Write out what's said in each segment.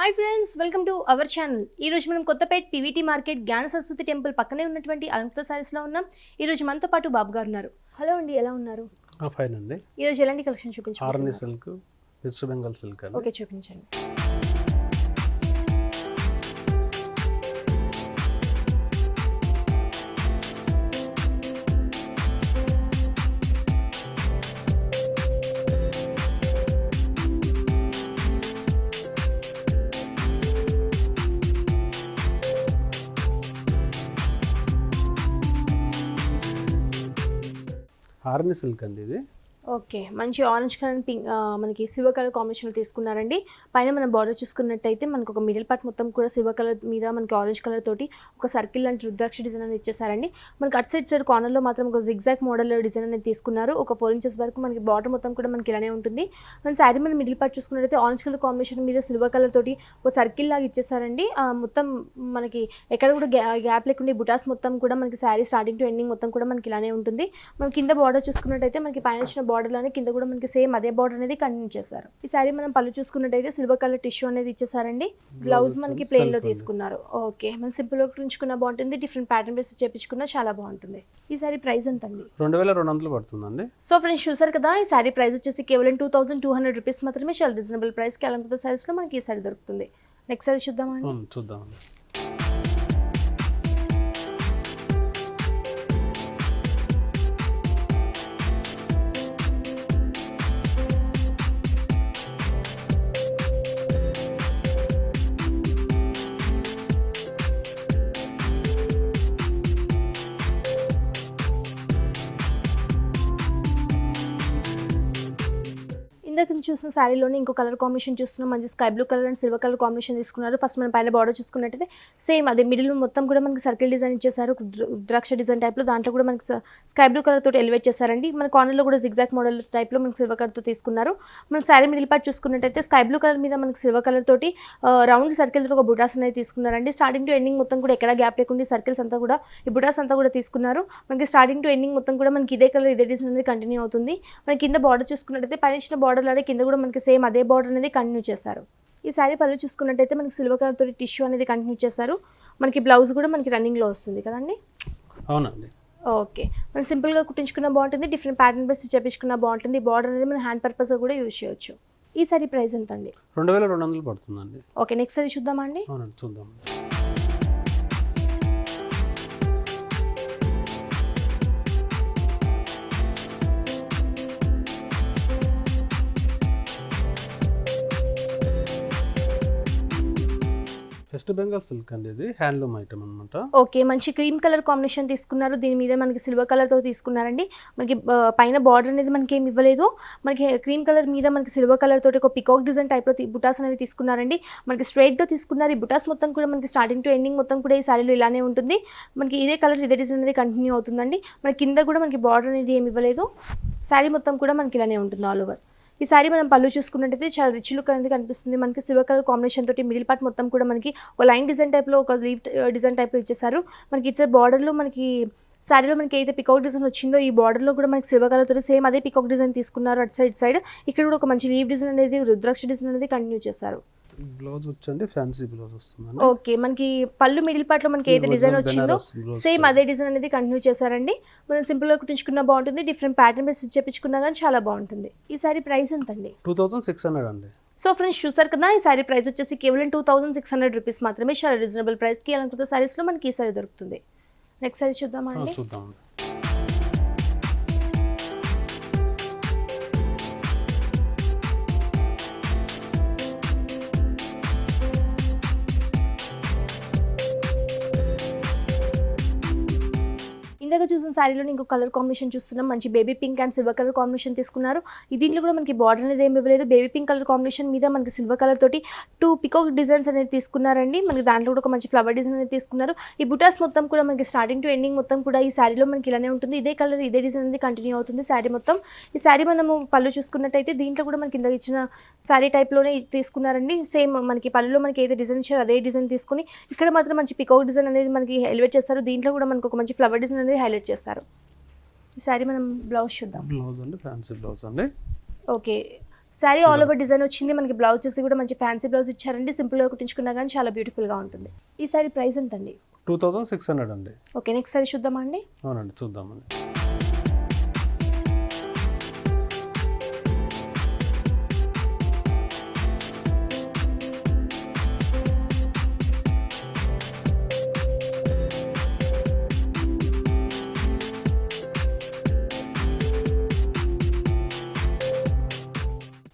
Hi friends, welcome to our channel. ఈ రోజు మనం కొత్తపేట్ పీవీటీ మార్కెట్ జ్ఞాన సరస్వతి టెంపుల్ పక్కనే ఉన్నటువంటి అలంకృత సారీస్ లో ఉన్నాం. ఈ రోజు మనతో పాటు బాబు గారు ఉన్నారు. హలో అండి, ఎలా ఉన్నారు? ఫైన్ అండి. ఈ రోజు ఎలాంటి కలెక్షన్ చూపించారు? ఆర్ని సిల్క్, వెస్ట్ బెంగాల్ సిల్క్ అండి. ఓకే, చూపించండి. ఆర్ని సిల్క్ అండి ఇది. ఓకే, మంచి ఆరెంజ్ కలర్ పింక్ మనకి సిల్వర్ కలర్ కాంబినేషన్లో తీసుకున్నారండి. పైన మనం బార్డర్ చూసుకున్నట్టయితే మనకు ఒక మిడిల్ పార్ట్ మొత్తం కూడా సిల్వర్ కలర్ మీద మనకి ఆరెంజ్ కలర్ తోటి ఒక సర్కిల్ లాంటి రుద్రాక్ష డిజైన్ అనేది ఇచ్చేసారండి. మనకి అట్ సైడ్ కార్నర్లో మాత్రం ఒక జిగ్జాక్ మోడల్ డిజైన్ అనేది తీసుకున్నారు. ఒక 4 inches వరకు మనకి బార్డర్ మొత్తం కూడా మనకి ఇలానే ఉంటుంది. మన శారీ మన మిడిల్ పార్ట్ చూసుకున్నట్టయితే ఆరెంజ్ కలర్ కాంబినేషన్ మీద సిల్వర్ కలర్ తోటి ఒక సర్కిల్ లాగా ఇచ్చేసారండి. మొత్తం మనకి ఎక్కడ కూడా గ్యాప్ లేకుండా బుటాస్ మొత్తం కూడా మనకి శారీ స్టార్టింగ్ టు ఎండింగ్ మొత్తం కూడా మనకి ఇలానే ఉంటుంది. మన కింద బార్డర్ చూసుకున్నట్టయితే మనకి పైన వచ్చిన బార్డర్ లానే కింద కూడా మనకి సేమ్ అదే బార్డర్ అనేది కంటిన్యూ చేశారు. ఈ సారీ మనం పళ్ళు చూసుకున్నట్టయితే సిల్వర్ కలర్ టిష్యూ అనేది ఇచ్చేసారండి. బ్లౌజ్ మనకి ప్లెయిన్ లో తీసుకున్నారు. ఓకే, మనం సింపుల్ గా కుట్టించుకున్న బాగుంటుంది, డిఫరెంట్ ప్యాటర్న్ బేస్ చేపించుకున్నా చాలా బాగుంటుంది. ఈ సారీ ప్రైస్ ఎంత అండి? 2200 పడుతుందండి. సో ఫ్రెండ్స్, చూసారు కదా, ఈ సారీ ప్రైస్ వచ్చేసి కేవలం 2200 రూపీస్ మాత్రమే. చాలా రీజనబుల్ ప్రైస్ కి అలంకృత సారీస్ లో మనకి ఈ సారీ దొరుకుతుంది. నెక్స్ట్ సారీ చూద్దామండి. చూద్దామండి. ఇందాక చూసిన శారీలోనే ఇంకో కలర్ కాంబినేషన్ చూస్తున్నాం. మంచి sky blue colour and silver colour combination తీసుకున్నారు. ఫస్ట్ మనం పైన బార్డర్ చూసుకున్నట్టయితే సేమ్ అదే మిడిల్ మొత్తం కూడా మనకి సర్కిల్ డిజైన్ ఇచ్చేసారు. రుద్రాక్ష డిజైన్ టైప్లో దాంట్లో కూడా మనకి స్కై బ్లూ కలర్ తోటి ఎలివేట్ చేశారండి. మన కార్నర్లో కూడా జిగ్జాక్ మోడల్ టైప్లో మనకి సిల్వర్ కలర్తో తీసుకున్నారు. మనం శారీ మిడిల్ పార్ట్ చూసుకున్నట్టయితే స్కై బ్లూ కలర్ మీద మనకి సిల్వర్ కలర్ తోటి రౌండ్ సర్కిల్ తో ఒక బుటాస్ అనేది తీసుకున్నారండి. స్టార్టింగ్ టు ఎండింగ్ మొత్తం కూడా ఎక్కడ గ్యాప్ లేకుండా సర్కిల్స్ అంతా కూడా ఈ బుటాస్ అంతా కూడా తీసుకున్నారు. మనకి స్టార్టింగ్ టు ఎండింగ్ మొత్తం కూడా మనకి ఇదే కలర్ ఇదే డిజైన్ అనేది కంటిన్యూ అవుతుంది. మనకి కింద బార్డర్ చూసుకున్నట్టయితే పైన ఇచ్చిన బార్డర్ లాగే కింద కూడా మనకి సేమ్ అదే బార్డర్ అనేది కంటిన్యూ చేశారు. ఈ సారీ పళ్ళు చూసుకున్నట్టయితే మనకి సిల్వర్ కలర్ తోటి టిష్యూ అనేది కంటిన్యూ చేశారు. మనకి బ్లౌజ్ కూడా మనకి రన్నింగ్ లో వస్తుంది కదండి. అవునండి. ఓకే, మనం సింపుల్ గా కుట్టించుకున్న బాగుంటుంది, డిఫరెంట్ ప్యాటర్న్ బేస్ చేపించుకున్న బాగుంటుంది. బార్డర్ అనేది మనం హ్యాండ్ పర్పస్ కూడా యూజ్ చేయొచ్చు. ఈ సారీ ప్రైస్ ఎంత అండి? 2200 పడుతుందండి. ఓకే, నెక్స్ట్ సారీ చూద్దామా అండి. అవునండి, చూద్దాం. వెస్ట్ బెంగాల్ సిల్క్ అండి, ఇది హ్యాండ్లూమ్ ఐటమ్ అనమాట. ఓకే, మంచి క్రీమ్ కలర్ కాంబినేషన్ తీసుకున్నారు. దీని మీద మనకి సిల్వర్ కలర్ తో తీసుకున్నారండి. మనకి పైన బార్డర్ అనేది మనకి ఏమి ఇవ్వలేదు. మనకి క్రీమ్ కలర్ మీద మనకి సిల్వర్ కలర్ తోటి ఒక పికాక్ డిజైన్ టైప్ లో బుటాస్ అనేది తీసుకున్నారండి. మనకి స్ట్రైట్ గా తీసుకున్నారు. ఈ బుటాస్ మొత్తం కూడా మనకి స్టార్టింగ్ టు ఎండింగ్ మొత్తం కూడా ఈ సారీలో ఇలానే ఉంటుంది. మనకి ఇదే కలర్ ఇదే డిజైన్ అనేది కంటిన్యూ అవుతుందండి. మనకి కింద కూడా మనకి బార్డర్ అనేది ఏమి ఇవ్వలేదు. సారీ మొత్తం కూడా మనకి ఇలానే ఉంటుంది ఆల్ ఓవర్. ఈ సారీ మనం పళ్ళు చూసుకున్నట్టయితే చాలా రిచ్ లుక్ అనేది కనిపిస్తుంది. మనకి సిల్వర్ కలర్ కాంబినేషన్ తోటి మిడిల్ పార్ట్ మొత్తం కూడా మనకి ఒక లైన్ డిజైన్ టైప్లో ఒక లీవ్ డిజైన్ టైప్లో ఇచ్చేసారు. మనకి ఇచ్చే బార్డర్లో మనకి సారీలో మనకి అయితే పికాక్ డిజైన్ వచ్చిందో ఈ బార్డర్లో కూడా మనకి సిల్వర్ కలర్ తోటి సేమ్ అదే పికాక్ డిజైన్ తీసుకున్నారు. అటు సైడ్ ఇక్కడ కూడా ఒక మంచి లీవ్ డిజైన్ అనేది రుద్రాక్ష డిజైన్ అనేది కంటిన్యూ చేశారు. బ్లౌజ్ వచ్చండి ఫ్యాన్సీ బ్లౌజ్ వస్తుందండి. ఓకే, మనకి పళ్ళు మిడిల్ పార్ట్ లో మనకి ఏదైతే డిజైన్ వచ్చిందో సేమ్ అదే డిజైన్ అనేది కంటిన్యూ చేశారండి. మనం సింపుల్ గా కుట్టించుకున్నా బాగుంటుంది, డిఫరెంట్ ప్యాటర్న్ బేస్ చేపించుకున్నా కానీ చాలా బాగుంటుంది. ఈ సారీ ప్రైస్ ఎంత అండి? 2600 అండి. సో ఫ్రెండ్స్, చూసారు కదా, ఈ సారీ ప్రైస్ వచ్చేసి కేవలం 2600 రూపీస్ మాత్రమే. చాలా రీజనబుల్ ప్రైస్ కి అలంకృత సారీస్ లో మనకి ఈ సారీ దొరుకుతుంది. నెక్స్ట్ సారీ చూద్దామా అండి. చూద్దామండి. ఇందాక చూసిన శారీలో ఇంకో కలర్ కాంబినేషన్ చూస్తున్నాం. మంచి baby pink and silver colour combination తీసుకున్నారు. దీంట్లో కూడా మనకి బార్డర్ అనేది ఏమి ఇవ్వలేదు. బేబీ పింక్ కలర్ కాంబినేషన్ మీద మనకి సిల్వర్ కలర్ తోటి 2 పికాక్ డిజైన్స్ అనేది తీసుకున్నారండి. మనకి దాంట్లో కూడా ఒక మంచి ఫ్లవర్ డిజైన్ అనేది తీసుకున్నారు. ఈ బుటాస్ మొత్తం కూడా మనకి స్టార్టింగ్ టు ఎండింగ్ మొత్తం కూడా ఈ శారీలో మనకి ఇలానే ఉంటుంది. ఇదే కలర్ ఇదే డిజైన్ అనేది కంటిన్యూ అవుతుంది శారీ మొత్తం. ఈ శారీ మనము పళ్ళు చూసుకున్నట్టయితే దీంట్లో కూడా మనకి కింద ఇచ్చిన శారీ టైప్లోనే తీసుకున్నారండి. సేమ్ మనకి పళ్ళులో మనకి ఏదైతే డిజైన్ ఇచ్చారో అదే డిజైన్ తీసుకుని ఇక్కడ మాత్రం మంచి పికాక్ డిజైన్ అనేది మనకి ఎలివేట్ చేస్తారు. దీంట్లో కూడా మనకు ఒక మంచి ఫ్లవర్ డిజైన్ అనేది హైలైట్ చేస్తారు. ఈ సారీ మనం బ్లౌజ్ చూద్దాం. బ్లౌజ్ అండి, ఫ్యాన్సీ బ్లౌజ్ అండి. Okay, sari all over design వచ్చింది. మనకి బ్లౌజ్ వచ్చేసి కూడా మంచి ఫ్యాన్సీ బ్లౌజ్ ఇచ్చారండి. సింపుల్గా కుట్టించుకున్నా కానీ చాలా బ్యూటిఫుల్గా ఉంటుంది. ఈ శారీ ప్రైస్ ఎంత అండి? 2600 అండి. ఓకే, నెక్స్ట్ శారీ చూద్దామా అండి? అవునండి, చూద్దామండి.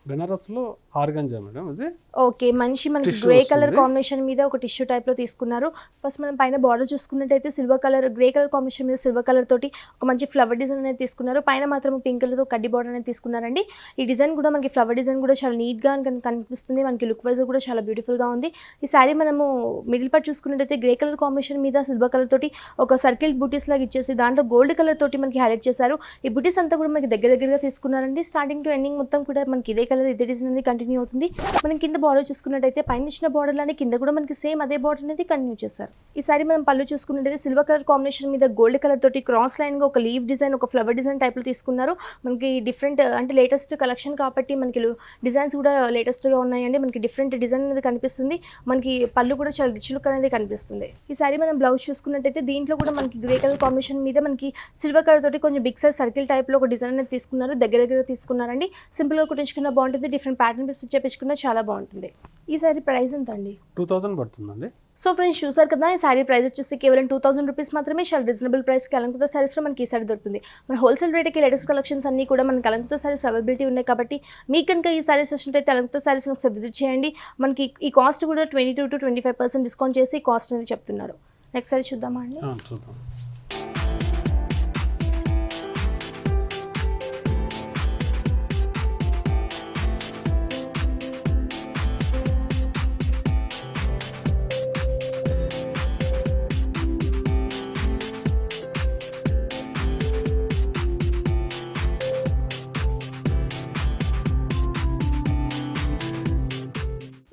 బెనారస్లో ఆర్గంజా మేడం ఇది. ఓకే, మంచి మనకి Tissue గ్రే కలర్ వస్తుంది. కాంబినేషన్ మీద ఒక టిష్యూ టైప్లో తీసుకున్నారు. ఫస్ట్ మనం పైన బార్డర్ చూసుకున్నట్టయితే silver colour, grey colour combination మీద సిల్వర్ కలర్ తోటి ఒక మంచి ఫ్లవర్ డిజైన్ అనేది తీసుకున్నారు. పైన మాత్రం పింక్ కలర్తో కడ్డీ బార్డర్ అనేది తీసుకున్నారండి. ఈ డిజైన్ కూడా మనకి ఫ్లవర్ డిజైన్ కూడా చాలా నీట్గా కనిపిస్తుంది. మనకి లుక్ వైజ్ కూడా చాలా బ్యూటిఫుల్గా ఉంది. ఈ శారీ మనము మిడిల్ పార్ట్ చూసుకున్నట్టయితే గ్రే కలర్ కాంబినేషన్ మీద సిల్వర్ కలర్ తోటి ఒక సర్కిల్ బూటీస్ లాగా ఇచ్చేసి దాంట్లో గోల్డ్ కలర్ తోటి మనకి హైలైట్ చేశారు. ఈ బూటీస్ అంతా కూడా మనకి దగ్గరగా తీసుకున్నారండి. స్టార్టింగ్ టు ఎండింగ్ మొత్తం కూడా మనకి ఇదే కలర్, ఇదే డిజైన్ అనేది కంటిన్యూ అవుతుంది. మనం కింద బార్డర్ చూసుకున్నట్టయితే పైన ఇచ్చిన బార్డర్ లానే కింద కూడా మనకి సేమ్ అదే బార్డర్ అనేది కంటిన్యూ చేశారు. ఈ సారీ మనం పళ్ళు చూసుకున్నట్టయితే సిల్వర్ కలర్ కాంబినేషన్ మీద గోల్డ్ కలర్ తోటి క్రాస్ లైన్ గా ఒక లీవ్ డిజైన్, ఒక ఫ్లవర్ డిజైన్ టైప్ లో తీసుకున్నారు. మనకి డిఫరెంట్ అంటే లేటెస్ట్ కలెక్షన్ కాబట్టి మనకి డిజైన్స్ కూడా లేటెస్ట్ గా ఉన్నాయండి. మనకి డిఫరెంట్ డిజైన్ అనేది కనిపిస్తుంది. మనకి పళ్ళు కూడా చాలా రిచ్ లుక్ అనేది కనిపిస్తుంది. ఈ సారీ మనం బ్లౌజ్ చూసుకున్నట్టయితే దీంట్లో కూడా మనకి గ్రే కలర్ కాంబినేషన్ మీద మనకి సిల్వర్ కలర్ తోటి కొంచెం బిగ్ సైజ్ సర్కిల్ టైప్ లో ఒక డిజైన్ అనేది తీసుకున్నారు. దగ్గర తీసుకున్నారండి. సింపుల్ గా కుట్టించుకున్న బాగుంటుంది. డిఫరెంట్ ప్యాటర్న్ పీస్ చేపించుకున్నా చాలా బాగుంటుంది. ఈ సారీ ప్రైస్ ఎంత అండి? 2000 పడుతుందండి. సో ఫ్రెండ్స్ చూసారు కదా, ఈ సారీ ప్రైస్ వచ్చేసి కేవలం 2000 రూపీస్ మాత్రమే. చాలా రీజనబుల్ ప్రైస్కి అలంకృత సారీస్లో మనకి ఈ సారీ దొరుకుతుంది. మన హోల్సేల్ రేట్కి లేటెస్ట్ కలెక్షన్స్ అన్ని కూడా మనకి అలంకృత సారీస్ అవైలబిలిటీ ఉన్నాయి కాబట్టి మీకు కనుక ఈ సారీస్ వచ్చినట్టయితే అలంకృత సారీస్ని ఒకసారి విజిట్ చేయండి. మనకి ఈ కాస్ట్ కూడా 22 to 25% డిస్కౌంట్ చేసి ఈ కాస్ట్ అనేది చెప్తున్నారు. నెక్స్ట్ సారీ చూద్దామా అండి? చూద్దాం.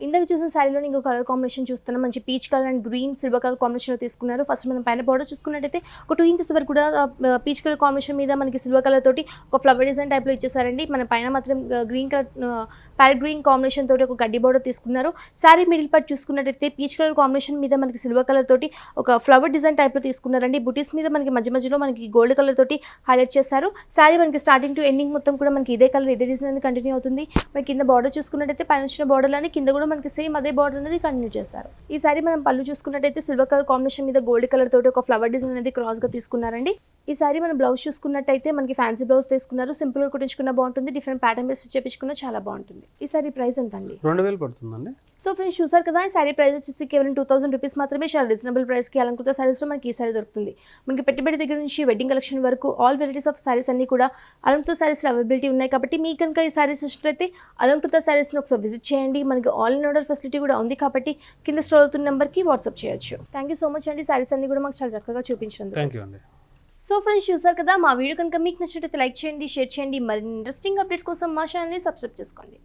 ఇందాక చూసిన శారీలో ఇంకో కలర్ కాంబినేషన్ చూస్తున్నాం. మంచి peach colour and green silver colour కాంబినేషన్లో తీసుకున్నారు. ఫస్ట్ మనం పైన బార్డర్ చూసుకున్నట్టయితే ఒక 2 ఇంచెస్ వరకు కూడా పీచ్ కలర్ కాంబినేషన్ మీద మనకి సిల్వర్ కలర్ తోటి ఒక ఫ్లవర్ డిజైన్ టైప్లో ఇచ్చేసారండి. మన పైన మాత్రం green colour parrot green combination తోటి ఒక గడ్డి బార్డర్ తీసుకున్నారు. శారీ మిడిల్ పార్ట్ చూసుకున్నట్టయితే పీచ్ కలర్ కాంబినేషన్ మీద మనకి సిల్వర్ కలర్ తోటి ఒక ఫ్లవర్ డిజైన్ టైప్లో తీసుకున్నారండి. బుటీస్ మీద మనకి మధ్యలో మనకి గోల్డ్ కలర్ తోటి హైలైట్ చేశారు. శారీ మనకి స్టార్టింగ్ టు ఎండింగ్ మొత్తం కూడా మనకి ఇదే కలర్, ఇదే డిజైన్ అనేది కంటిన్యూ అవుతుంది. మనకి కింద బార్డర్ చూసుకున్నట్టయితే పైన వచ్చిన బార్డర్ లానే కింద కూడా మనకి సేమ్ అదే బార్డర్ అనేది కంటిన్యూ చేశారు. ఈ సారీ మనం పళ్ళు చూసుకున్నట్టయితే సిల్వర్ కలర్ కాంబినేషన్ మీద గోల్డ్ కలర్ తోటి ఒక ఫ్లవర్ డిజైన్ అనేది క్రాస్ గా తీసుకున్నారండి. ఈ సారీ మనం బ్లౌజ్ చూసుకున్నట్టయితే మనకి ఫ్యాన్సీ బ్లౌజ్ తీసుకున్నారు. సింపుల్ గా కుట్టించుకున్న బాగుంటుంది. డిఫరెంట్ ప్యాటర్న్ బేస్ చేపించుకున్న చాలా బాగుంటుంది. ఈ సారీ ప్రైస్ ఎంత అండి? 2000 పడుతుందండి. సో ఫ్రెండ్స్ చూసారు కదా, ఈ సారీ ప్రైస్ వచ్చేసి కేవలం 2000 రూపీస్ మాత్రమే. చాలా రీజనబుల్ ప్రైస్ కి అలంకృత సారీస్ లో మనకి ఈ సారీ దొరుకుతుంది. మనకి పెట్టుబడి దగ్గర నుంచి వెడ్డింగ్ కలెక్షన్ వరకు ఆల్ వెరైటీస్ ఆఫ్ సారీస్ అన్ని కూడా అలంకృత సారీస్ లో అవైలబిలిటీ ఉన్నాయి కాబట్టి మీకు కనుక ఈ సారీస్ ఇష్టమైతే అలంకృత సారీస్ ని ఒకసారి విజిట్ చేయండి. మనకి ఆల్ ఇన్ ఆర్డర్ ఫెసిలిటీ కూడా ఉంది కాబట్టి కింద స్క్రోల్ అవుతున్న నెంబర్కి వాట్సాప్ చేయొచ్చు. థ్యాంక్ యూ సో మచ్ అండి. సారీస్ అన్ని కూడా మాకు చాలా చక్కగా చూపించినందుకు. థ్యాంక్ యూ అండి. సో ఫ్రెండ్స్ చూసారు కదా, మా వీడియో కనుక మీకు నచ్చినట్లయితే లైక్ చేయండి, షేర్ చేయండి. మరిన్ని ఇంట్రెస్టింగ్ అప్డేట్స్ కోసం మా ఛానల్ని సబ్స్క్రైబ్ చేసుకోండి.